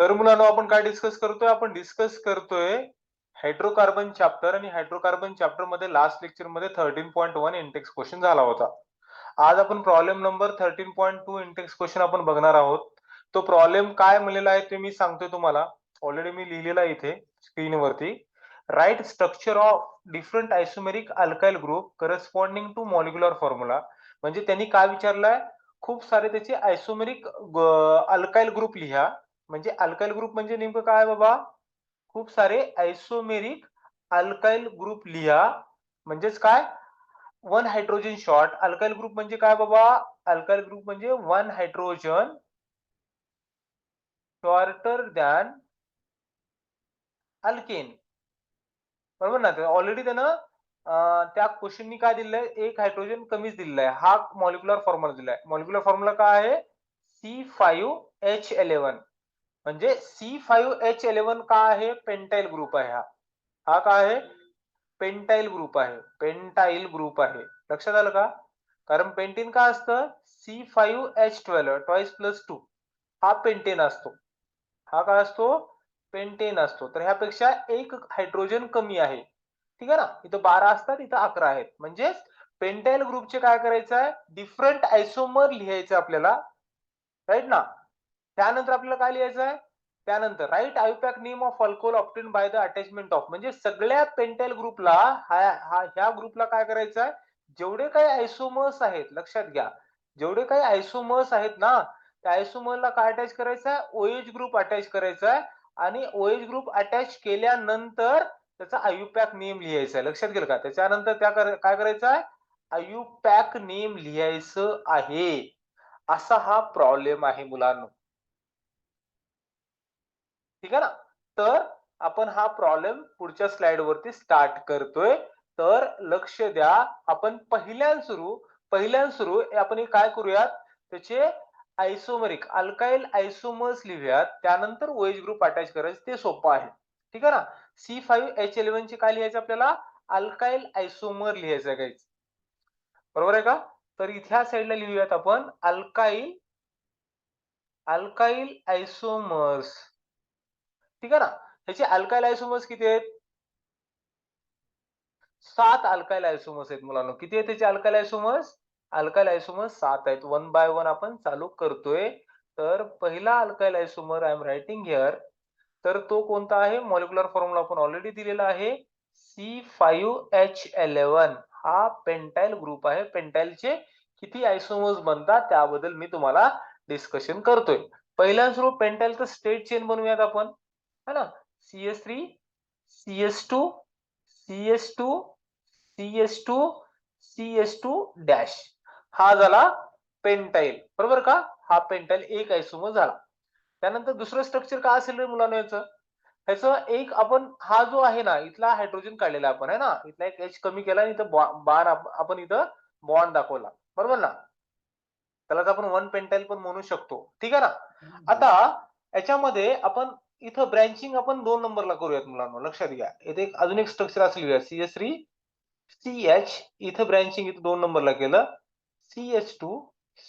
तर मुलांनो आपण काय डिस्कस करतोय, आपण डिस्कस करतोय हायड्रोकार्बन चॅप्टर, आणि हायड्रोकार्बन चॅप्टर मध्ये लास्ट लेक्चर मध्ये 13.1 इंटेक्स क्वेश्चन झाला होता. आज आपण प्रॉब्लेम नंबर 13.2 इंटेक्स क्वेश्चन आपण बघणार आहोत. तो प्रॉब्लेम काय म्हणलेला आहे ते मी सांगतोय तुम्हाला. ऑलरेडी मी लिहिलेला आहे इथे स्क्रीनवरती. Write structure of different isomeric alkyl group corresponding to molecular formula. म्हणजे त्यांनी काय विचारलंय, खूप सारे त्याचे आयसोमेरिक अल्काइल ग्रुप लिहा. म्हणजे अल्काइल ग्रुप म्हणजे नेमकं काय बाबा, खूप सारे आयसोमेरिक अल्काइल ग्रुप लिहा. म्हणजेच काय, one hydrogen short. Alkyl group म्हणजे काय बाबा, अल्काइल ग्रुप म्हणजे one hydrogen shorter than alkane. बरोबर ना. ऑलरेडी त्यानं त्या क्वेश्चननी काय दिलंय, एक हायड्रोजन कमीच दिलेला आहे. हा मॉलिक्युलर फॉर्म्युला दिलाय. मॉलिक्युलर फॉर्म्युला काय आहे, C5H11. म्हणजे C5H11 काय आहे, पेंटाइल ग्रुप आहे. हा काय आहे, पेंटाइल ग्रुप आहे. पेंटाइल ग्रुप आहे. लक्षात आलं का? कारण पेंटीन काय असतं, C5H12 ट्वाइस प्लस 2 हा पेंटेन असतो. हा काय असतो, पेंटेन असतो. तर ह्यापेक्षा एक हायड्रोजन कमी आहे. ठीक आहे ना. इथं 12 असतात, इथं 11 आहेत. म्हणजे पेंटाइल ग्रुपचे काय करायचं आहे, डिफरंट आयसोमर लिहायचं आपल्याला. राईट ना. त्यानंतर आपल्याला काय लिहायचं आहे, त्यानंतर write IUPAC name of alcohol obtain by the attachment of. म्हणजे सगळ्या पेंटाइल ग्रुपला ह्या ग्रुपला काय करायचं आहे, जेवढे काही आयसोमर्स आहेत, लक्षात घ्या, जेवढे काही आयसोमर्स आहेत ना, त्या आयसोमरला काय अटॅच करायचं आहे, ओएच ग्रुप अटॅच करायचा आहे. आणि ओएच ग्रुप अटॅच केल्यानंतर त्याचा आयुपॅक नेम लिहायचा आहे. लक्षात गेलं का? त्याच्यानंतर काय करायचं आहे, आयुपॅक नेम लिहायचं आहे. असा हा प्रॉब्लेम आहे मुलांनो. ठीक आहे ना. तर आपण हा प्रॉब्लेम पुढच्या स्लाइड वरती स्टार्ट करतोय. तर लक्ष द्या. आपण पहिल्यां सुरू आपण काय करूयात, त्याचे आयसोमेरिक अल्काइल आयसोमर्स लिहूयात. त्यानंतर ओएच ग्रुप अटॅच करायचं, ते सोपं आहे. ठीक आहे ना. C5H11 चे काय लिहायचं आपल्याला, अल्काइल आयसोमर लिहायचं आहे. बरोबर आहे का? तर इथल्या साईडला लिहूयात आपण अल्काइल आयसोमर्स. ठीक आहे ना. त्याचे अल्काइल आयसोमर्स किती आहेत, 7 अल्काइल आयसोमर्स आहेत मुलांनो. किती आहेत त्याचे अल्काइल आयसोमर्स, अल्काइल आयसोमर्स 7 आहेत. वन बाय वन आपण चालू करतोय. तर पहिला alkyl isomer I am writing here. तर तो कोणता आहे, मॉलिक्युलर फॉर्म्युला आपण ऑलरेडी दिलेला आहे, C5H11. हा पेंटाइल ग्रुप आहे. पेंटाइलचे किती आयसोमर्स बनतात त्याबद्दल मी तुम्हाला डिस्कशन करतोय. पहिल्या सुरू पेंटाइलचं स्टेट चेन बनवूयात आपण, है ना. CS3 CS2 CS2 CS2 CS2 dash. हा झाला पेंटाइल. बरोबर का? हा पेंटाइल एक आयसोमर झाला. त्यानंतर दुसरं स्ट्रक्चर काय असेल रे मुलांना याचं, ह्याचं एक आपण हा जो आहे ना, इथला हायड्रोजन काढलेला आपण आहे ना, इथला एक H कमी केला आणि इथं बार आपण इथं बॉन्ड दाखवला. बरोबर ना. त्यालाच आपण वन पेंटाइल पण म्हणू शकतो. ठीक आहे ना. आता याच्यामध्ये आपण इथं ब्रँचिंग आपण 2 नंबरला करूयात मुलांना. लक्षात घ्या, इथे अजून एक स्ट्रक्चर असलेलं आहे, CS3 CH. इथं ब्रँचिंग इथं 2 नंबरला केलं, CH2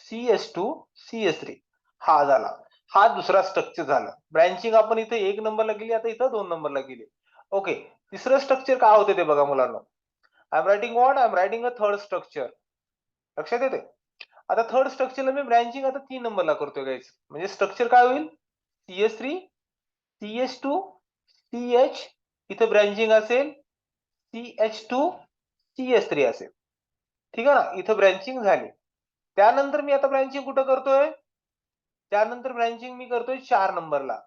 CS2 CS3. हा झाला, हा दुसरा स्ट्रक्चर झाला. ब्रँचिंग आपण इथे 1 नंबरला केली, आता इथं 2 नंबरला केली. ओके. तिसरं स्ट्रक्चर काय होते ते बघा मुलांना. I am writing what, I am writing a third structure. लक्षात येते. आता थर्ड स्ट्रक्चरला मी ब्रँचिंग आता 3 नंबरला करतोय गाइस. म्हणजे स्ट्रक्चर काय होईल, CS3 CH2 CH. इथं ब्रँचिंग असेल CH2 CS3 असेल. ठीक आहे ना. इथं ब्रँचिंग झाली. त्यानंतर मी आता ब्रँचिंग कुठं करतोय, त्यानंतर ब्रँचिंग मी करतोय 4 नंबरला.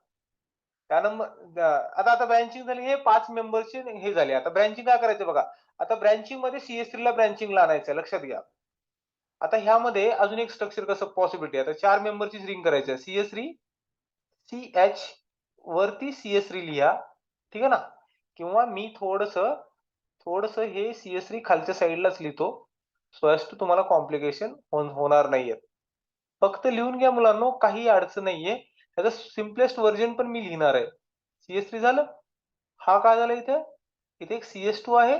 त्या नंबर आता ब्रँचिंग झाली, हे 5 मेंबरचे हे झाले. आता ब्रँचिंग काय करायचं बघा. आता ब्रँचिंग मध्ये CS3 ला ब्रँचिंगला आणायचं, लक्षात घ्या. आता ह्यामध्ये अजून एक स्ट्रक्चर कसं पॉसिबिलिटी, आता 4 मेंबरची रिंग करायची आहे. CS3 CH वरती CS3 लिहा. ठीक आहे ना. किंवा मी थोडस हे CS3 खालच्या साईडलाच लिहितो, सो एस टू तुम्हाला कॉम्प्लिकेशन होणार नाहीये. फक्त लिहून घ्या मुलांनो, काही अडचण नाहीये. त्याचं सिम्पलेस्ट व्हर्जन पण मी लिहिणार आहे. CS3 झालं. हा काय झाला, इथे एक CS2 आहे,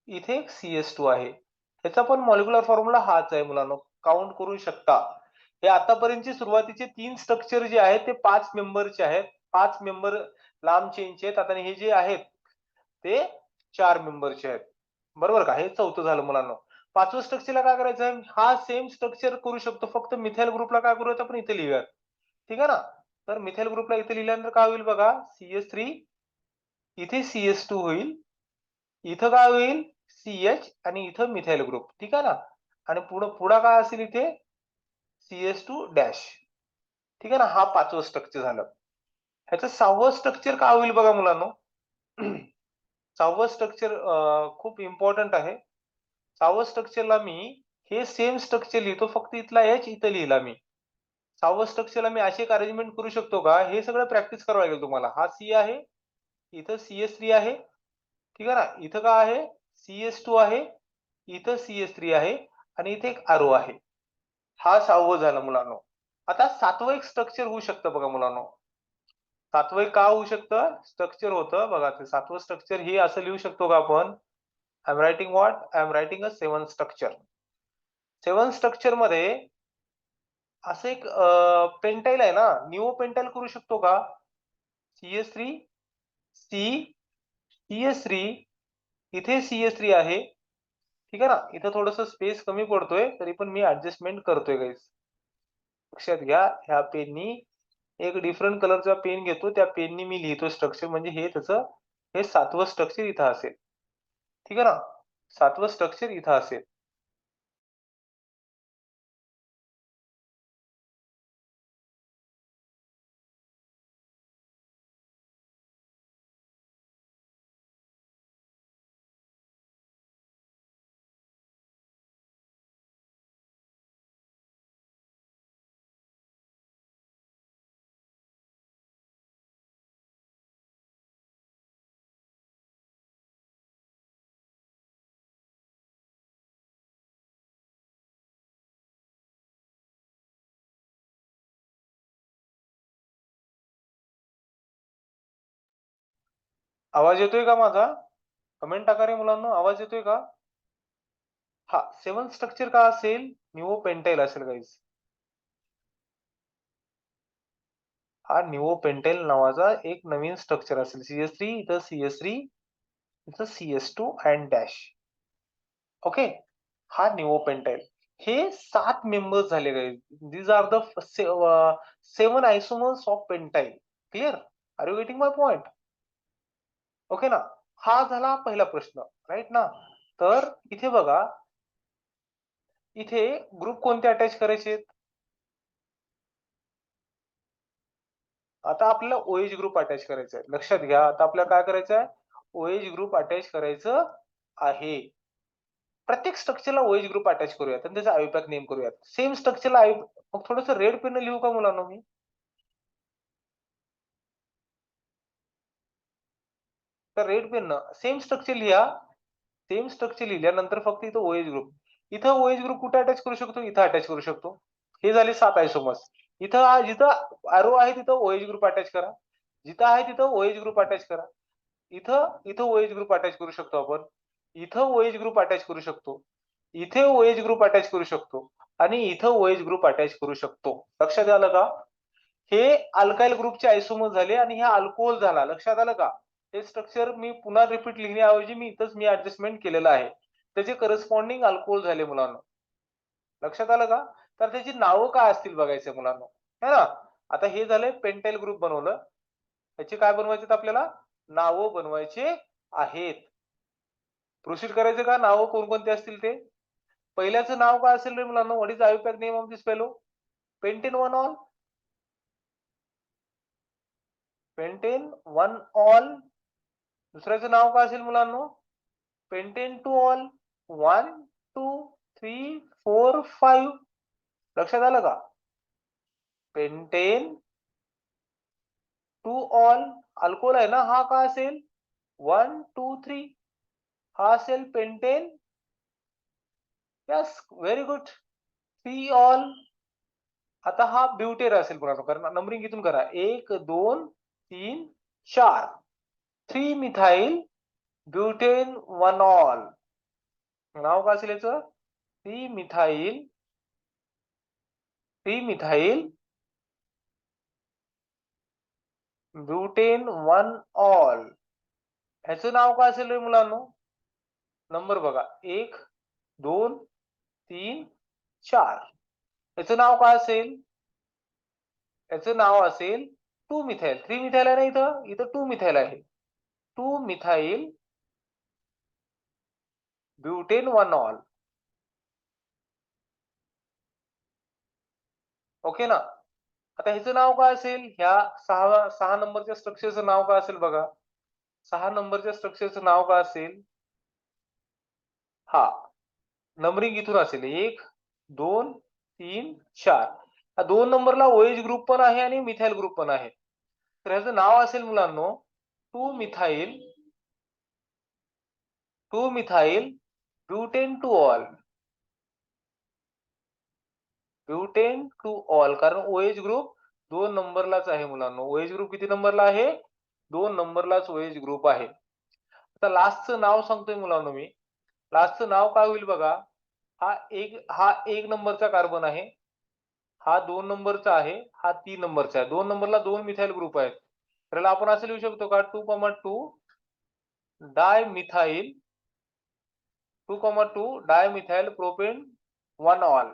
इथे एक CS2 आहे. त्याचा पण मॉलिक्युलर फॉर्म्युला हाच आहे मुलांनो. काउंट करू शकता. हे आतापर्यंतचे सुरुवातीचे 3 स्ट्रक्चर जे आहेत ते 5 मेंबरचे आहेत. 5 मेंबर लांब चेनचे आहेत. आता हे जे आहेत ते 4 मेंबरचे आहेत. बरोबर का? हे चौथं झालं मुलांनो. 5वं स्ट्रक्चरला काय करायचं? हा सेम स्ट्रक्चर करू शकतो. फक्त मिथाइल ग्रुपला काय करूयात आपण इथे लिहूयात. ठीक आहे ना? तर मिथाइल ग्रुपला इथे लिहिल्यानंतर काय होईल बघा? CH3 इथे CH2 होईल. इथं काय होईल? CH आणि इथं मिथाइल ग्रुप. ठीक आहे ना? आणि पुढं काय असेल इथे? CH2 dash. ठीक आहे ना? हा 5वं स्ट्रक्चर झालं. ह्याचं 6वं स्ट्रक्चर काय होईल बघा मुलांनो? 6वं स्ट्रक्चर खूप इम्पॉर्टंट आहे. 6वं स्ट्रक्चरला मी हे सेम स्ट्रक्चर लिहितो, फक्त इथला H इथं लिहिला मी. 6वं स्ट्रक्चरला मी अशी एक अरेंजमेंट करू शकतो का? हे सगळं प्रॅक्टिस करावं लागेल तुम्हाला. हा C आहे, इथं CH3 आहे, ठीक आहे ना? इथं काय आहे? CH2 आहे, इथं CH3 आहे आणि इथे एक आरो आहे. हा 6वं झालं मुलांनो. आता 7वं एक स्ट्रक्चर होऊ शकतं बघा मुलांनो. 7वं एक का होऊ शकतं? स्ट्रक्चर होतं बघा, ते 7वं स्ट्रक्चर हे असं लिहू शकतो का आपण? I am writing what? I am writing a 7th structure. 7th structure मध्ये असं एक पेंटाईल आहे ना, निओ पेंटाईल करू शकतो का? CH3 C CH3 इथे CH3 आहे. ठीक आहे ना? इथं थोडंसं स्पेस कमी पडतोय, तरी पण मी ॲडजस्टमेंट करतोय गाईज. लक्षात घ्या, ह्या पेननी एक डिफरंट कलरचा पेन घेतो, त्या पेननी मी लिहितो स्ट्रक्चर, म्हणजे हे त्याचं हे 7वं स्ट्रक्चर इथं असेल. ठीक आहे ना? 7वं स्ट्रक्चर इथं असेल. आवाज येतोय का माझा? कमेंट टाका रे मुलांनो, आवाज येतोय का? हा, 7th स्ट्रक्चर का असेल? निओ पेंटाईल असेल गाईज. हा निओ पेंटाईल नावाचा एक नवीन स्ट्रक्चर असेल. CH3 इथं CH3 इथं CH2 अँड डॅश. ओके, हा निओ पेंटाईल. हे 7 मेंबर्स झाले guys. These are the 7 isomers of pentyl. Clear? Are you getting my point? Okay ना? हा झाला पहिला प्रश्न, राईट ना? तर इथे बघा, इथे ग्रुप कोणते अटॅच करायचे? आता आपल्याला OH ग्रुप अटॅच करायचा आहे. लक्षात घ्या, आता आपल्याला काय करायचं आहे? OH ग्रुप अटॅच करायचं आहे. प्रत्येक स्ट्रक्चरला OH ग्रुप अटॅच करूयात आणि त्याचा आयोपॅक नेम करूयात. सेम स्ट्रक्चरला मग थोडंसं रेड पेन लिहू का मुलांनो मी? तर रेड पेन सेम स्ट्रक्चर लिहा. सेम स्ट्रक्चर लिहिल्यानंतर फक्त इथं OH ग्रुप. इथं OH ग्रुप कुठे अटॅच करू शकतो? इथं अटॅच करू शकतो. हे झाले 7 आयसोमर्स. जिथं एरो आहे तिथं OH ग्रुप अटॅच करा. जिथं आहे तिथं OH ग्रुप अटॅच करा. इथं OH ग्रुप अटॅच करू शकतो आपण. इथं OH ग्रुप अटॅच करू शकतो. इथे OH ग्रुप अटॅच करू शकतो आणि इथं OH ग्रुप अटॅच करू शकतो. लक्षात आलं का? हे अल्काइल ग्रुपचे आयसोमर झाले आणि हा अल्कोहोल झाला. लक्षात आलं का? हे स्ट्रक्चर मी पुन्हा रिपीट लिहिण्याऐवजी मी ऍडजस्टमेंट केलेलं आहे. त्याचे करस्पॉन्डिंग अल्कोहोल झाले मुलांनो. लक्षात आलं का? तर त्याची नावं काय असतील बघायचं मुलांनो, है ना? आता हे झालंय पेंटाईल ग्रुप बनवलं. त्याचे काय बनवायचे आपल्याला? नावं बनवायचे आहेत. प्रोसीड करायचं का? नावं कोणकोणते असतील ते? पहिल्याचं नाव काय असेल रे मुलांनो? What is IUPAC name of this fellow? Pentane one ol. Pentane one ol. दुसऱ्याचं नाव काय असेल मुलांनो? Pentane two ol. 1 2 3 4 5. लक्षात आलं का? Pentane two all. अल्कोहोल आहे ना, हा काय असेल? 1 2 3. हा असेल pentane. Yes, very good. 3 all. आता हा ब्युटेन असेल पुन्हा, कारण नंबरिंग इथून करा. 1 2 3 4. 3 मिथाइल ब्युटेन 1 ऑल. नाव काय असेल याचं? 3 methyl 3 methyl butane one all, ह्याचं नाव काय असेल रे मुलांनो? नंबर बघा, 1 2 3 4. याचं नाव काय असेल? याचं नाव असेल 2 मिथाइल. 3 मिथाइल आहे ना, इथं इथं 2 मिथाइल आहे. 2 methyl butane one all. Okay ना? आता ह्याचं नाव काय असेल? ह्या 6 नंबरच्या स्ट्रक्चरचं नाव काय असेल बघा? 6 नंबरच्या स्ट्रक्चरचं नाव काय असेल? हा, नंबरिंग इथून असेल 1 2 3 4. हा 2 नंबरला OH ग्रुप पण आहे आणि मिथाइल ग्रुप पण आहे. तर ह्याचं नाव असेल मुलांनो 2 methyl butane two ol. Butane two ol, कारण OH ग्रुप 2 नंबरलाच आहे मुलांनो. OH ग्रुप किती नंबरला आहे? 2 नंबरलाच OH ग्रुप आहे. आता लास्टचं नाव सांगतोय मुलांनो मी. लास्टचं नाव काय होईल बघा? हा एक नंबरचा कार्बन आहे, हा 2 नंबरचा आहे, हा 3 नंबरचा आहे. 2 नंबरला 2 मिथाइल ग्रुप आहेत. तर आपण असं लिहू शकतो का 2,2 dimethyl 2,2 dimethyl propane one all.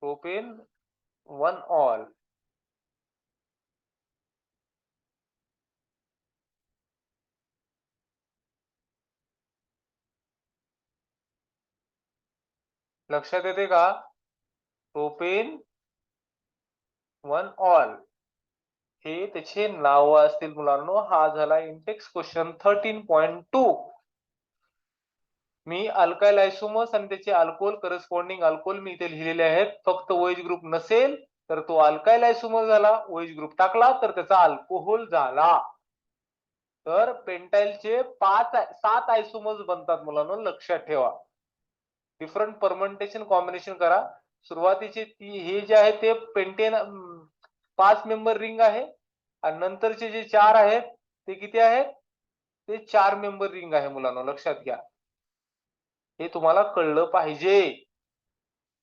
Propane one all. लक्षात येते का? प्रोपेन वन ऑल हे त्याचे नाव असतील मुलांनो. हा झाला इंटेक्स क्वेश्चन 13.2. मी अल्काइल आयसोमर्स आणि त्याचे अल्कोहोल करस्पॉन्डिंग अल्कोहोल मी इथे लिहिलेले आहेत. फक्त OH ग्रुप नसेल तर तो अल्काइल आयसोमर झाला, OH ग्रुप टाकला तर त्याचा अल्कोहोल झाला. तर पेंटाइलचे 7 आयसोमर्स बनतात मुलांनो, लक्षात ठेवा. डिफरंट परमंटेशन कॉम्बिनेशन करा. सुरुवातीचे हे जे आहे ते पेंटेन 5 मेंबर रिंग आहे आणि नंतरचे जे 4 आहेत ते किती आहेत? ते 4 मेंबर रिंग आहे मुलांनो, लक्षात घ्या. हे तुम्हाला कळलं पाहिजे.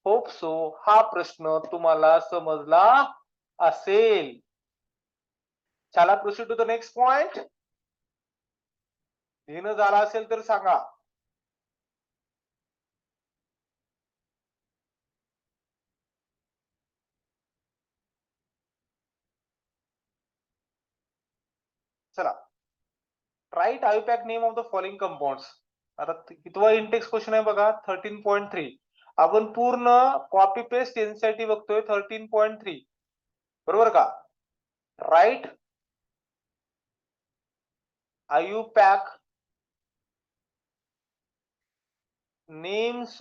होप सो हा प्रश्न तुम्हाला समजला असेल. चला proceed to the next point. लिहिणं झालं असेल तर सांगा. चला, write IUPAC name of the following compounds. आता कितवा इंटेक्स क्वेश्चन आहे बघा, 13.3. आपण पूर्ण कॉपी पेस्ट एनसीईआरटी बघतोय 13.3, बरोबर का? Write IUPAC names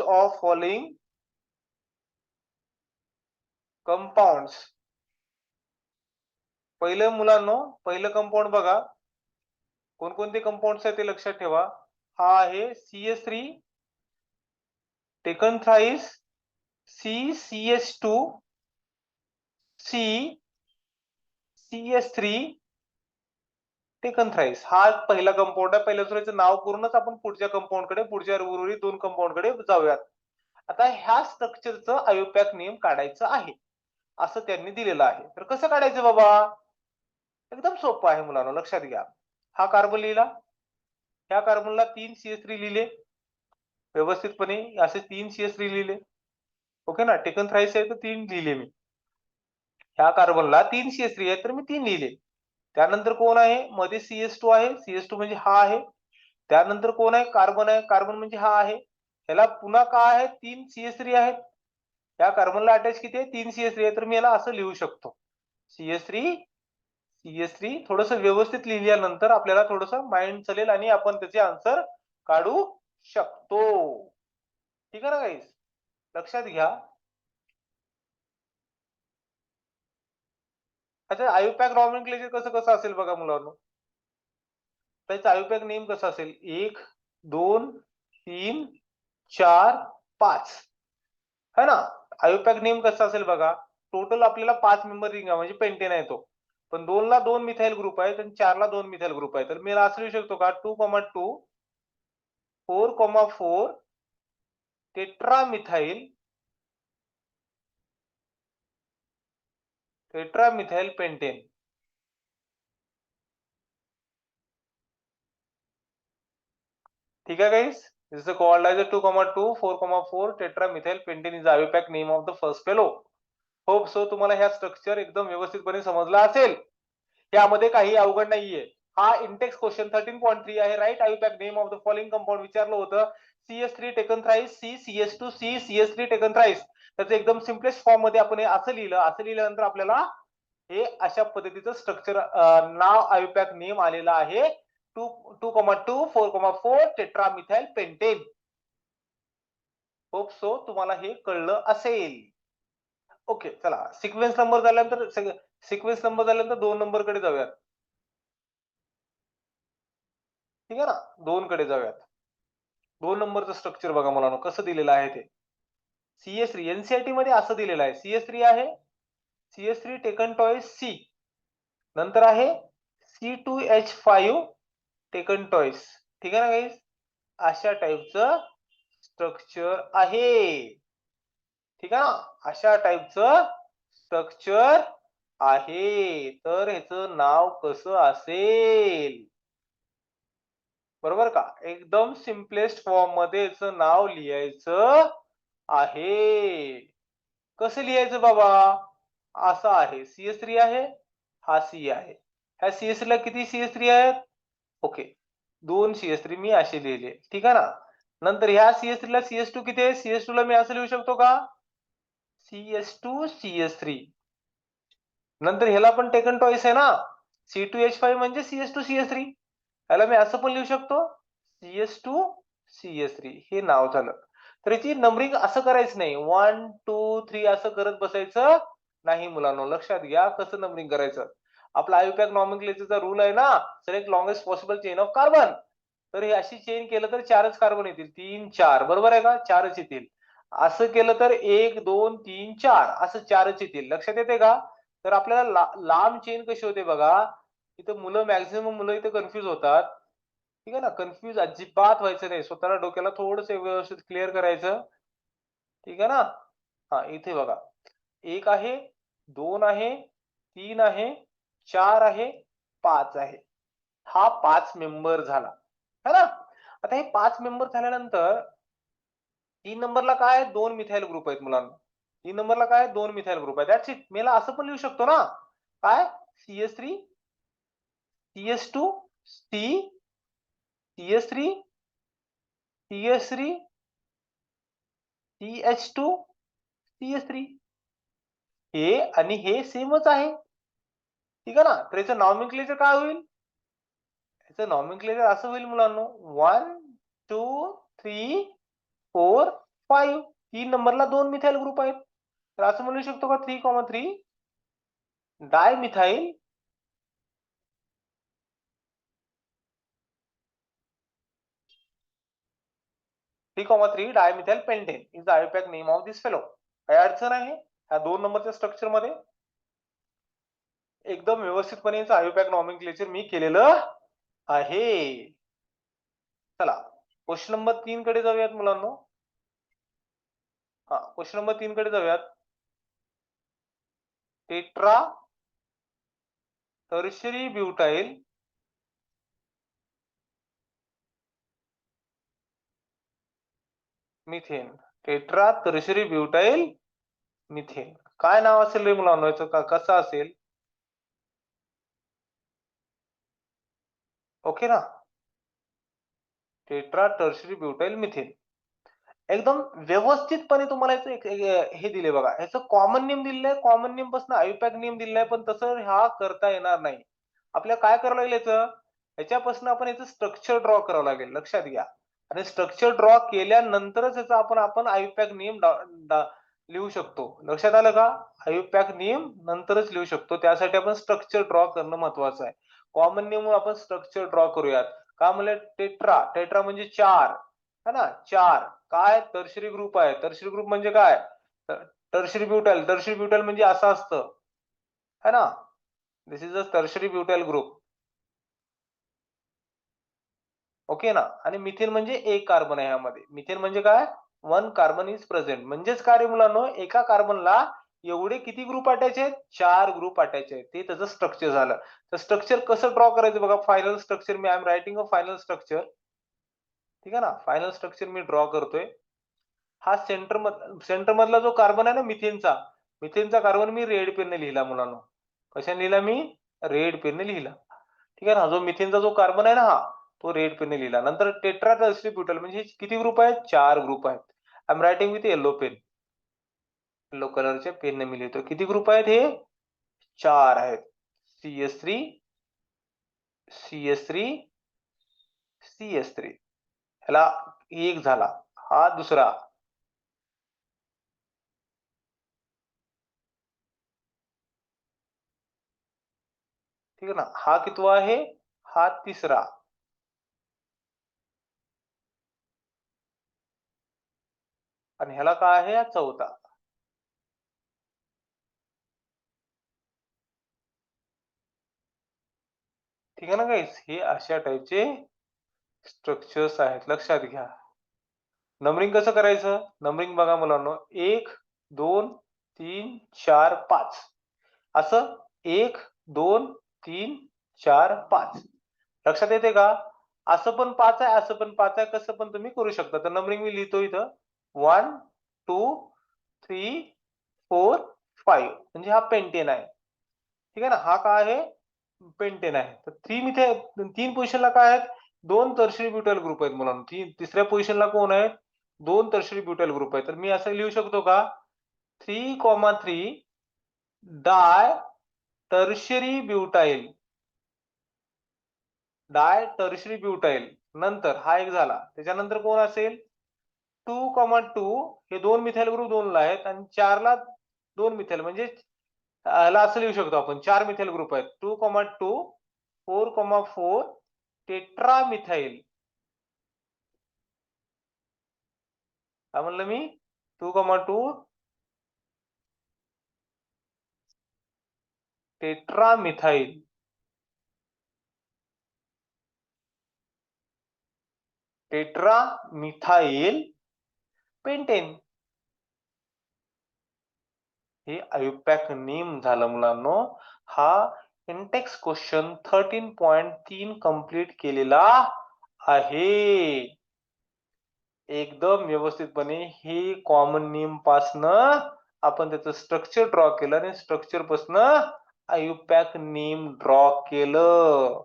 of following compounds. पहिलं मुलांनो, पहिलं कंपाऊंड बघा, कोणकोणते कंपाऊंड्स आहेत ते लक्षात ठेवा. हा आहे CS3 taken thrice, CS2 CS3 taken thrice. हा पहिला कंपाऊंड आहे. पहिल्या सुराचं नाव करूनच आपण पुढच्या कंपाऊंड कडे, पुढच्या उर्वरित 2 कंपाऊंड कडे जाऊयात. आता ह्या स्ट्रक्चरचं आयुपॅक नेम काढायचं आहे असं त्यांनी दिलेलं आहे. तर कसं काढायचं बाबा? एकदम सोपं आहे मुलांनो, लक्षात घ्या. हा कार्बन लिहिला, ह्या कार्बनला 3 CS3 लिहिले व्यवस्थितपणे, असे 3 CS3 लिहिले. ओके ना? टेकन थ्राइस आहे तर 3 लिहिले मी. ह्या कार्बनला 3 CS3 आहे तर मी 3 लिहिले. त्यानंतर कोण आहे? मध्ये CS2 आहे. CS2 म्हणजे हा आहे. त्यानंतर कोण आहे? कार्बन आहे. कार्बन म्हणजे हा आहे. ह्याला पुन्हा काय आहे? 3 CS3 आहेत. या कार्बनला अटॅच किती आहे? 3 CS3 आहे. तर मी याला असं लिहू शकतो, CS3 थोडस व्यवस्थित लिहिल्यानंतर आपल्याला थोडस माइंड चलेल आणि आपण त्याचे आन्सर काढू शकतो. ठीक आहे ना गाईस? लक्षात घ्या. अच्छा, आयुपॅक नॉमेनक्लेचर कसं कसं असेल बघा मुलांनो. त्याचा आयुपॅक नेम कसं असेल? 1 2 3 4 5 है ना? आयुपॅक नेम कसं असेल बघा. टोटल आपल्याला 5 मेंबर रिंग आहे, म्हणजे पेंटेन आहे तो. पण 2 ला 2 मिथाइल ग्रुप आहेत आणि 4 ला 2 मिथाइल ग्रुप आहेत. तर मी असं लिहू शकतो का 2,2 4,4 टेट्रामिथाइल पेंटेन. ठीक आहे guys, this is called as a 2,2 4,4 tetramethyl pentane is the IUPAC name of the first fellow. Hope so तुम्हाला ह्या स्ट्रक्चर एकदम व्यवस्थितपणे समजला असेल. यामध्ये काही अवघड नाहीये. हा इंटेक्स क्वेश्चन 13.3 आहे. Right IUPAC name of the following compound विचारलं होतं. CS3 taken thrice, CS2 CS3 taken thrice. त्याचं एकदम सिम्पलेस्ट फॉर्म मध्ये आपण असं लिहिलं. असं लिहिल्यानंतर आपल्याला हे अशा पद्धतीचं स्ट्रक्चर नाव IUPAC नेम आलेलं आहे. 2,2 4,4 टेट्रामिथाइल पेंटेन. होप सो तुम्हाला हे कळलं असेल. ओके, चला सिक्वेन्स नंबर झाल्यानंतर 2 नंबर कडे जाऊयात. ठीक आहे ना, 2 कडे जाऊयात. 2 नंबरचं स्ट्रक्चर बघा मुलांनो कसं दिलेलं आहे ते. CS3 एनसीईआरटी मध्ये असं दिलेलं आहे. CS3 आहे, CS3 टेकन टॉइस C, नंतर आहे C2H5 टेकन टॉइस. ठीक आहे ना गाईस, अशा टाइपचं स्ट्रक्चर आहे. ठीक आहे ना, अशा टाइपचं स्ट्रक्चर आहे. तर ह्याचं नाव कसं असेल? बरोबर का, एकदम सिम्पलेस्ट फॉर्म मध्ये याचं नाव लिहायचं आहे. कसं लिहायचं बाबा? असं आहे, CS3 आहे, हा C आहे. ह्या CS3 ला किती CS3 आहेत? ओके, 2 CS3 मी असे लिहिले. ठीक आहे ना. नंतर ह्या CS3 ला CS2 किती आहे? CS2 ला मी असं लिहू शकतो का? CS2 CS3. नंतर ह्याला पण टेकन टॉइस आहे ना, C2H5 म्हणजे CS2 CS3. ह्याला मी असं पण लिहू शकतो CS2 CS3. हे नाव झालं. तर याची नंबरिंग असं करायचं नाही, 1 2 3 असं करत बसायचं नाही मुलांनो. लक्षात घ्या कसं नंबरिंग करायचं. आपला IUPAC नॉमेनक्लेचरचा रूल आहे ना, select longest possible chain of carbon. तर हे अशी चेन केलं तर 4च कार्बन येतील. 3 4 बरोबर आहे का? 4च येतील. असं केलं तर 1 2 3 4 असं 4च येतील. लक्षात येते का? तर आपल्याला लांब चेन कशी होते बघा. इथं मॅक्झिमम मुलं इथं कन्फ्युज होतात. ठीक आहे ना, कन्फ्युज अजिबात व्हायचं नाही. स्वतःला डोक्याला थोडंसं व्यवस्थित क्लिअर करायचं. ठीक आहे ना. हा, इथे बघा 1 आहे, 2 आहे, 3 आहे, 4 आहे, 5 आहे. हा 5 मेंबर झाला है ना. आता हे 5 मेंबर झाल्यानंतर 3 नंबरला काय 2 मिथाइल ग्रुप आहेत मुलांना. 3 नंबरला काय 2 मिथाइल ग्रुप आहेत. That's it. मेला असं पण लिहू शकतो ना, काय CS3 CS2 C CS3 CS3 CH2 CS3. हे आणि हे सेमच आहे. ठीक आहे ना. तर याचं नॉमेनक्लेचर काय होईल? याचं नॉमेनक्लेचर असं होईल मुलांनो, 1 2 3 4 5. 3 नंबरला 2 मिथाइल ग्रुप आहेत. तर असं म्हणू शकतो का 3,3 dimethyl 3,3 dimethyl pentane is the IUPAC name of this fellow. काय अडचण आहे ह्या 2 नंबरच्या स्ट्रक्चर मध्ये? एकदम व्यवस्थितपणे IUPAC नॉमेनक्लेचर मी केलेलं आहे. चला क्वेश्चन नंबर 3 कडे जाऊयात मुलांनो. हा, क्वेश्चन नंबर 3 कडे जाऊयात. Tetra tertiary butyl methane. Tetra tertiary butyl methane. काय नाव असेल रे मुलांनो याचं? कसं असेल? ओके ना, टेट्रा टर्शरी ब्युटाइल मिथेन. एकदम व्यवस्थितपणे तुम्हाला हे दिले बघा. ह्याचं कॉमन नेम दिलेलं आहे. कॉमन नेम पासून IUPAC नेम दिलेलं आहे, पण तसं हा करता येणार नाही. आपल्याला काय करावं लागेल याचं? ह्याच्यापासून आपण याचं स्ट्रक्चर ड्रॉ करावं लागेल. लक्षात घ्या. आणि स्ट्रक्चर ड्रॉ केल्यानंतरच याचा आपण IUPAC नेम लिहू शकतो. लक्षात आलं का? IUPAC नेम नंतरच लिहू शकतो. त्यासाठी आपण स्ट्रक्चर ड्रॉ करणं महत्वाचं आहे. कॉमन नेम आपण स्ट्रक्चर ड्रॉ करूयात. का म्हणलं? टेट्रा. टेट्रा म्हणजे 4 है ना. 4 काय टर्शरी ग्रुप आहे. टर्शरी ग्रुप म्हणजे काय? Tertiary butyl. टर्शरी ब्युटाइल म्हणजे असं असतं है ना. This is a tertiary butyl group. Okay ना. आणि मिथेन म्हणजे एक कार्बन आहे यामध्ये. मिथेन म्हणजे काय? One carbon is present. म्हणजेच काय रे मुलांनो, एका कार्बनला एवढे किती ग्रुप अटॅच आहेत? 4 ग्रुप अटॅच आहेत. ते त्याचं स्ट्रक्चर झालं. तर स्ट्रक्चर कसं ड्रॉ करायचं बघा. Final structure me I am writing a final structure. ठीक आहे ना. फायनल स्ट्रक्चर मी ड्रॉ करतोय. हा सेंटर मधला जो कार्बन आहे ना मिथेनचा, मिथेनचा कार्बन मी रेड पेनने लिहिला मुलांनो. कशाने लिहिला मी? रेड पेनने लिहिला. ठीक आहे ना. जो मिथेनचा जो कार्बन आहे ना हा, तो रेड पेनने लिहिला. नंतर टेट्राटर्सरी ब्युटाइल म्हणजे किती ग्रुप आहेत? 4 ग्रुप आहेत. I am writing with yellow pen. Yellow कलरच्या पेनने मी लिहितो. किती ग्रुप आहेत हे? 4 आहेत. CS3, CS3, CS3. ह्याला एक झाला. हा दुसरा. ठीक आहे ना. हा कितवा आहे? हा तिसरा. आणि ह्याला काय आहे? हा चौथा. ठीक आहे ना गाईस. हे अशा टाईपचे स्ट्रक्चर्स आहेत. लक्षात घ्या. नंबरिंग कसं करायचं? नंबरिंग बघा मुलांनो. 1, 2, 3, 4, 5. असं 1, 2, 3, 4, 5. लक्षात येते का? असं पण 5 आहे, असं पण 5 आहे. कसं पण तुम्ही करू शकता. तर नंबरिंग मी लिहितो इथं. 1, 2, 3, 4, 5. म्हणजे हा पेंटेन आहे. ठीक आहे ना. हा काय आहे? पेंटेन आहे. तर 3 इथे 3 पोझिशनला काय आहेत? 2 टर्शियरी ब्युटाइल ग्रुप आहेत मुलांनो. तिसऱ्या पोझिशनला कोण आहेत? 2 टर्शियरी ब्युटाइल ग्रुप आहेत. तर मी असं लिहू शकतो का? 3,3 डाय टर्शियरी ब्युटाइल. डाय टर्शियरी ब्युटाइल. नंतर हा एक झाला. त्याच्यानंतर कोण असेल? 2,2 हे 2 मिथाइल ग्रुप 2 ला आहेत आणि 4 ला 2 मिथाइल म्हणजे ह्याला असं लिहू शकतो आपण. 4 मिथाइल ग्रुप आहेत. 2,2, 4,4 टेट्रा मिथाइल. काय म्हणलं मी? 2,2 tetra methyl. Tetra methyl pentane. हे आयुपॅक नेम झालं मुलांनो. हा इंटेक्स क्वेश्चन 13.3 कंप्लीट केलेला आहे. एकदम व्यवस्थितपणे हे कॉमन नेम पासनं आपण त्याचं स्ट्रक्चर ड्रॉ केलं आणि स्ट्रक्चर पासनं आयुपॅक नेम ड्रॉ केलं.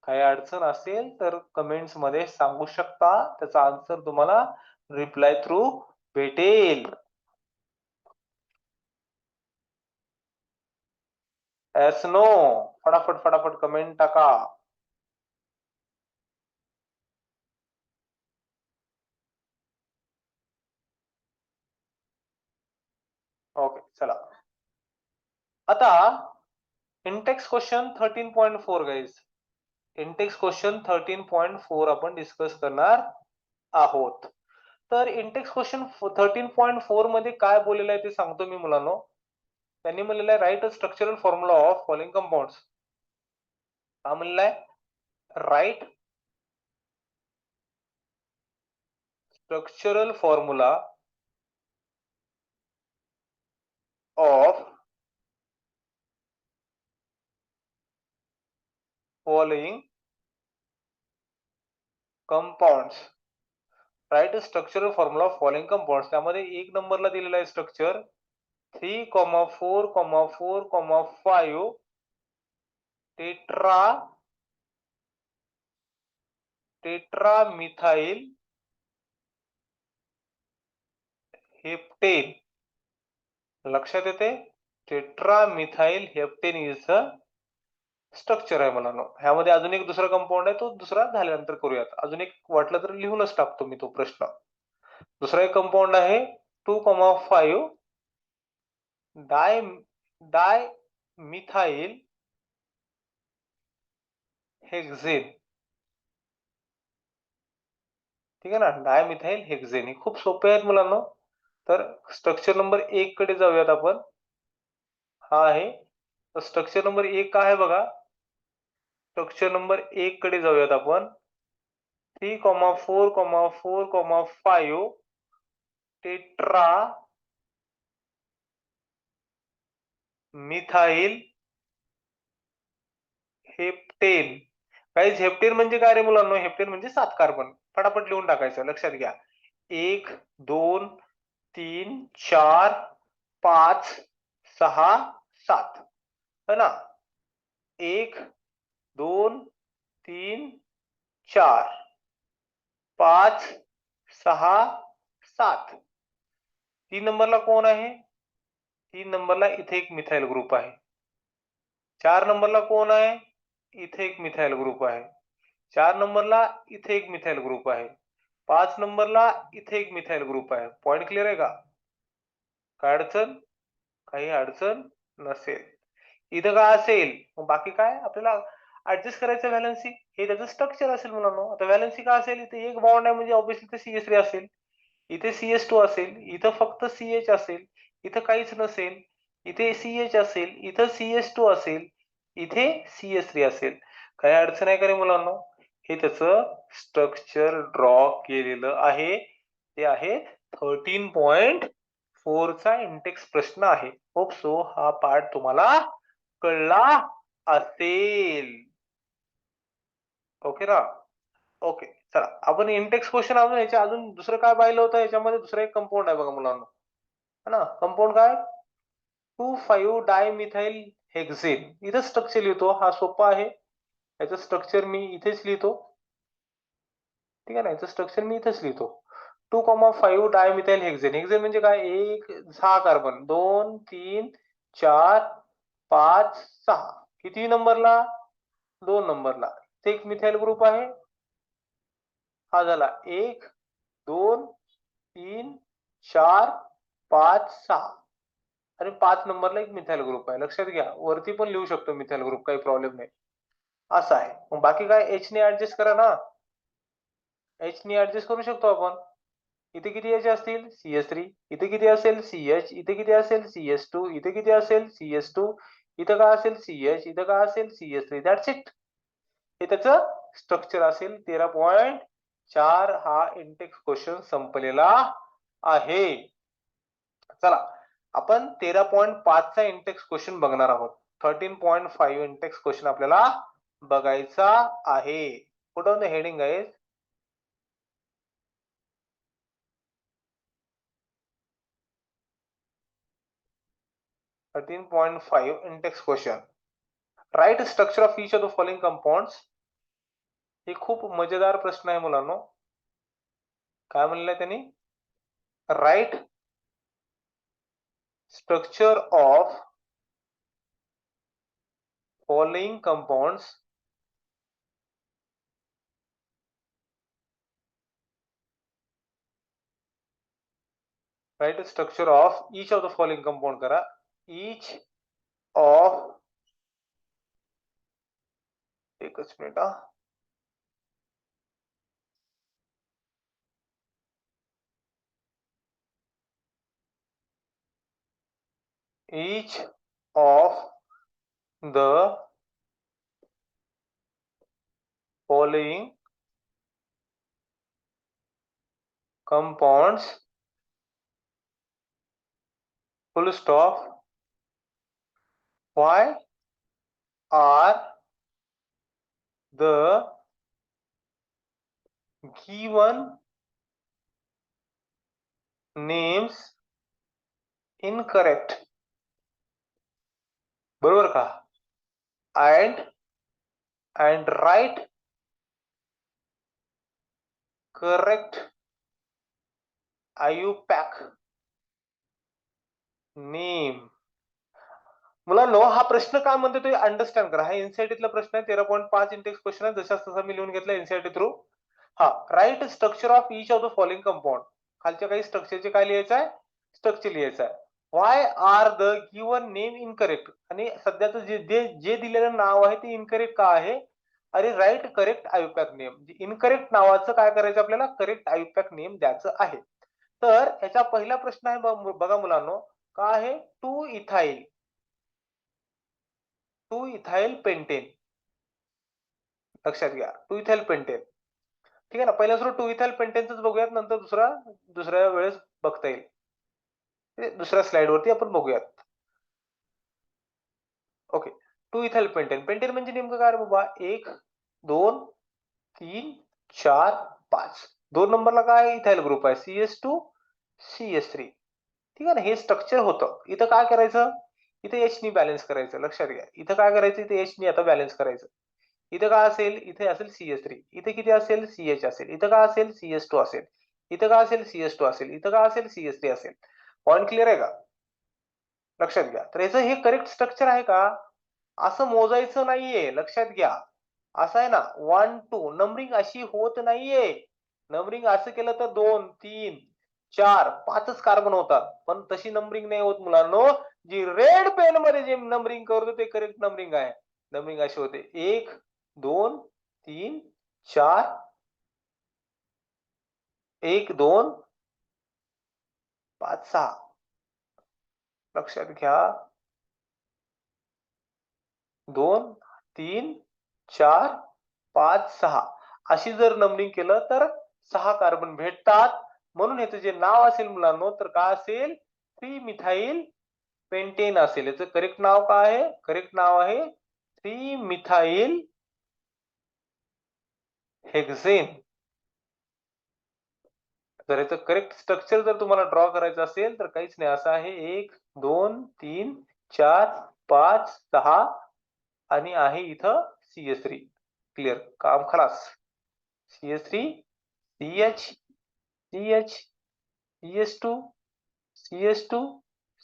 काही अडचण असेल तर कमेंट्स मध्ये सांगू शकता. त्याचा आन्सर तुम्हाला रिप्लाय थ्रू भेटेल. Yes no. फटाफट फटाफट कमेंट टाका. ओके चला. आता intext question 13.4 guys. Intext question 13.4 आपण डिस्कस करणार आहोत. तर इंटेक्स क्वेश्चन 13.4 मध्ये काय बोललेलं आहे ते सांगतो मी मुलांनो. त्यांनी म्हणलेलं आहे write a structural formula of following compounds. काय म्हणलेलं आहे? Write structural formula of following compounds. Write structural formula of following compounds. त्यामध्ये 1 नंबरला दिलेला आहे स्ट्रक्चर 3,4,4,5 टेट्रा मिथाइल हेप्टेन. लक्षात येते? Tetra methyl heptane is structure आहे मुलांनो. ह्यामध्ये अजून एक दुसरा कंपाऊंड आहे, तो दुसरा झाल्यानंतर करूयात. अजून एक वाटलं तर लिहूनच टाकतो मी तो प्रश्न. दुसरा एक कंपाऊंड आहे 2,5 डाय डाय मिथाइल हेक्झेन. ठीक आहे ना. डायमिथाइल हेक्झेन. ही खूप सोपे आहेत मुलांनो. तर स्ट्रक्चर नंबर 1 कडे जाऊयात आपण. हा आहे तर स्ट्रक्चर नंबर 1 काय आहे बघा, स्ट्रक्चर नंबर 1 कडे जाऊयात आपण. 3,4,4,5 टेट्रा मिथाइल हेप्टेन. काही हेप्टेन म्हणजे काय रे मुलांनो, हेप्टेन म्हणजे 7 कार्बन. फटाफट लिहून टाकायचं, लक्षात घ्या. 1 2 3 4 5 6 7 है ना. 1 2 3 4 5 6 7. 3 नंबरला कोण आहे? 3 नंबरला इथे एक मिथाइल ग्रुप आहे. 4 नंबरला कोण आहे? इथे एक मिथाइल ग्रुप आहे. 4 नंबरला इथे एक मिथाइल ग्रुप आहे. 5 नंबरला इथे एक मिथाइल ग्रुप आहे. पॉइंट क्लिअर आहे का? काय अडचण? काही अडचण नसेल. इथं काय असेल, मग बाकी काय आपल्याला ऍडजस्ट करायचं व्हॅलेन्सी. हे त्याचं स्ट्रक्चर असेल मुलांनो. आता व्हॅलेन्सी काय असेल, इथे एक बॉन्ड आहे म्हणजे ऑब्व्हियसली इथे CH3 असेल, इथे CS2 असेल, इथं फक्त CH असेल, इथं काहीच नसेल, इथे CH असेल, इथं CS2 असेल, इथे CS3 असेल. काही अडचण आहे का रे मुलांनो? हे त्याचं स्ट्रक्चर ड्रॉ केलेलं आहे. ते आहे 13.4 चा इंटेक्स प्रश्न आहे. होप सो हा पार्ट तुम्हाला कळला असेल. ओके ना. ओके, चला आपण इंटेक्स क्वेश्चन अजून दुसरं काय पाहिलं होतं. याच्यामध्ये दुसरा एक कंपाऊंड आहे बघा मुलांना, है ना. कंपाऊंड काय? 2,5 डायमिथाइल हेक्सेन. इथं स्ट्रक्चर लिहितो, हा सोपा आहे. याचं स्ट्रक्चर मी इथेच लिहितो, ठीक आहे ना. याचं स्ट्रक्चर मी इथेच लिहितो. 2,5 डायमिथाइल हेक्सेन. हेक्सेन म्हणजे काय? 6 कार्बन, 2 3 4 5 6. किती नंबरला? 2 नंबरला. ते एक मिथाइल ग्रुप आहे. हा झाला 1 2 3 4 5 6. आणि 5 नंबरला एक मिथाइल ग्रुप आहे. लक्षात घ्या, वरती पण लिहू शकतो मिथाइल ग्रुप, काही प्रॉब्लेम नाही. असं आहे. मग बाकी काय, एच ने ऍडजस्ट करा ना. एच ने ऍडजस्ट करू शकतो आपण. इथे किती एच असतील? CS3. इथे किती असेल? CH. इथे किती असेल? CS2. इथे किती असेल? CS2. इथं काय असेल? CH. इथं काय असेल? CS3. That's it. हे त्याचं स्ट्रक्चर असेल. 13.4 हा इंटेक्स क्वेश्चन संपलेला आहे. चला आपण 13.5 चा इंटेक्स क्वेश्चन बघणार आहोत. 13.5 इंटेक्स क्वेश्चन आपल्याला बघायचा आहे. Put on the heading guys. 13.5 index question. Right structure of each of the following compounds. हे खूप मजेदार प्रश्न आहे मुलांनो. काय म्हणलंय त्यांनी? Right structure of following compounds right structure of each of the following compound करा. ईच ऑफ, एकच मिनिट हा, each of the following compounds, full stop. Why are the given names incorrect? बरोबर का? and write correct IUPAC name. मुलांनो हा प्रश्न काय म्हणतो ते अंडरस्टँड करा. हा एनसीईआरटीतला प्रश्न आहे. 13.5 इंडेक्स क्वेश्चन आहे. जसा तसा मी लिहून घेतला एनसीईआरटी थ्रू. हा, write structure of each of the following compound. खालच्या काही स्ट्रक्चरचे काय लिहायचं आहे? स्ट्रक्चर लिहायचं आहे. Why are the given name incorrect. आणि सध्याचं जे दिलेलं नाव आहे ते इनकरेक्ट का आहे? अरे राईट करेक्ट आयुपॅक नेम. इनकरेक्ट नावाचं काय करायचं आपल्याला? करेक्ट आयुपॅक नेम द्यायचं आहे. तर याचा पहिला प्रश्न आहे बघा मुलांनो, काय आहे? 2 इथाइल टू इथाइल पेंटेन, लक्षात घ्या 2 इथाइल पेंटेन. ठीक आहे ना. पहिला सुरू 2 इथाइल पेंटेनच बघूयात, नंतर दुसऱ्या वेळेस बघता येईल. दुसऱ्या स्लाइड वरती आपण बघूयात. ओके. 2 ethyl pentane. पेंटेन म्हणजे नेमकं काय रे बाबा? 1 2 3 4 5. 2 नंबरला काय इथाइल ग्रुप आहे CS2 CS3. ठीक आहे ना. हे स्ट्रक्चर होतं. इथं काय करायचं? इथे H नी बॅलन्स करायचं. लक्षात घ्या. इथं काय करायचं? इथे H नी आता बॅलन्स करायचं. इथं काय असेल? इथे असेल CS3. इथे किती असेल? CH असेल. इथं काय असेल? CS2 असेल. इथं काय असेल? CS2 असेल. इथं काय असेल? CS3 असेल. पॉइंट क्लिअर आहे का? लक्षात घ्या. तर याचं हे करेक्ट स्ट्रक्चर आहे का? असं मोजायचं नाहीये. लक्षात घ्या. असं आहे ना 1 2 नंबरिंग अशी होत नाहीये. नंबरिंग असं केलं तर 2 3 4 5च कार्बन होतात. पण तशी नंबरिंग नाही होत मुलांनो. जी रेड पेन मध्ये जे नंबरिंग करतो ते करेक्ट नंबरिंग आहे. नंबरिंग अशी होते 1 2 3 4 1 2 5 6. लक्षात घ्या. 2 3 4 5 6 अशी जर नंबरिंग केलं तर 6 कार्बन भेटतात. म्हणून याचं जे नाव असेल मुलांनो तर काय असेल? 3 मिथाइल पेंटेन असेल. याचं करेक्ट नाव काय आहे? करेक्ट नाव आहे 3 मिथाइल हेक्सेन. जर याचं करेक्ट स्ट्रक्चर जर तुम्हाला ड्रॉ करायचं असेल तर काहीच नाही. असं आहे 1 2 3 4 5 6 आणि आहे इथं CS3. क्लिअर. काम खलास. CS3 CH CH CS2 CS2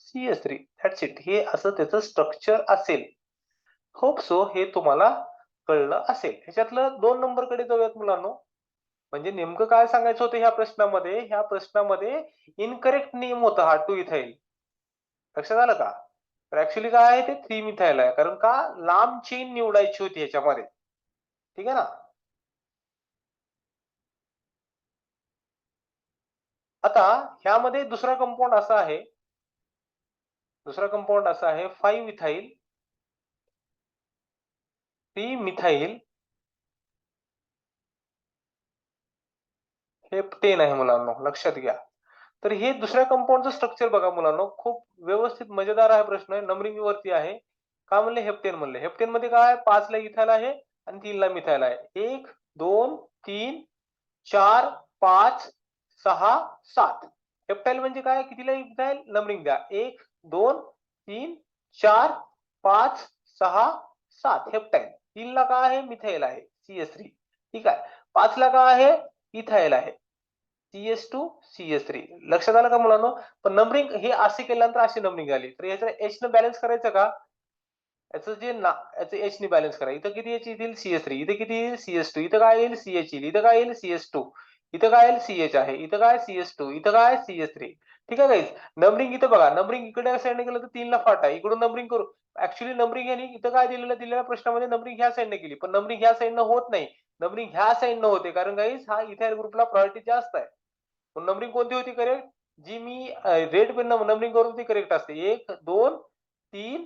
CS3. That's it. हे असं त्याचं स्ट्रक्चर असेल. होप सो हे तुम्हाला कळलं असेल. ह्याच्यातलं 2 नंबरकडे जाऊयात मुलांनो. म्हणजे नेमकं काय सांगायचं होतं ह्या प्रश्नामध्ये? ह्या प्रश्नामध्ये इनकरेक्ट नेम होता हा 2 इथाइल. लक्षात आलं का? तर ऍक्च्युली काय आहे ते 3 मिथाइल आहे. कारण का लांब चेन निवडायची होती ह्याच्यामध्ये. ठीक आहे ना. आता ह्यामध्ये दुसरा कंपाऊंड असा आहे. दुसरा कंपाऊंड असा आहे 5 इथाइल 3 मिथाइल हेप्टेन आहे मुलांनो. लक्षात घ्या. तर हे दुसऱ्या कंपाऊंडचं स्ट्रक्चर बघा मुलांनो. खूप व्यवस्थित मजेदार आहे प्रश्न. नंबरिंग वरती आहे. का म्हणले हेप्टेन म्हणले? हेप्टेन मध्ये काय आहे? 5 ला इथाइल आहे आणि 3 ला मिथाइल आहे. 1 2 3 4 5 6 7. हेप्टाइल म्हणजे काय? कितीला इथाइल? नंबरिंग द्या. 1 2 3 4 5 6 7 हेप्टाइल. 3 ला काय आहे? मिथाइल आहे CS3. ठीक आहे. 5 ला काय आहे? इथाइल आहे CS2 CS3. लक्षात आलं का मुलांनो? पण नंबरिंग हे असे केल्यानंतर अशी नंबरिंग आली. तर याचं H न बॅलन्स करायचं का? याचं H ने बॅलन्स करा. इथं किती H येतील? CS3. इथे किती येईल? CS2. इथं काय येईल? CH येईल. इथं काय येईल? CS2. इथं काय येईल? CH आहे. इथं काय? CS2. इथं काय? CS3. ठीक आहे गाईज. नंबरिंग इथं बघा. नंबरिंग इकडे साईडने गेलं तर 3 ला फाटा आहे. इकडून नंबरिंग करू. ऍक्च्युली नंबरिंग यांनी इथं काय दिलेल्या प्रश्नामध्ये नंबरिंग ह्या साईडने केली. पण नंबरिंग ह्या साईडनं होत नाही. नंबरिंग ह्या साईडनं होते. कारण गाईज हा इथाइल ग्रुपला प्रायोरिटी जास्त आहे. नंबरिंग कोणती होती करेक्ट? जी मी रेड पेन नंबरिंग करून ती करेक्ट असते. 1 2 3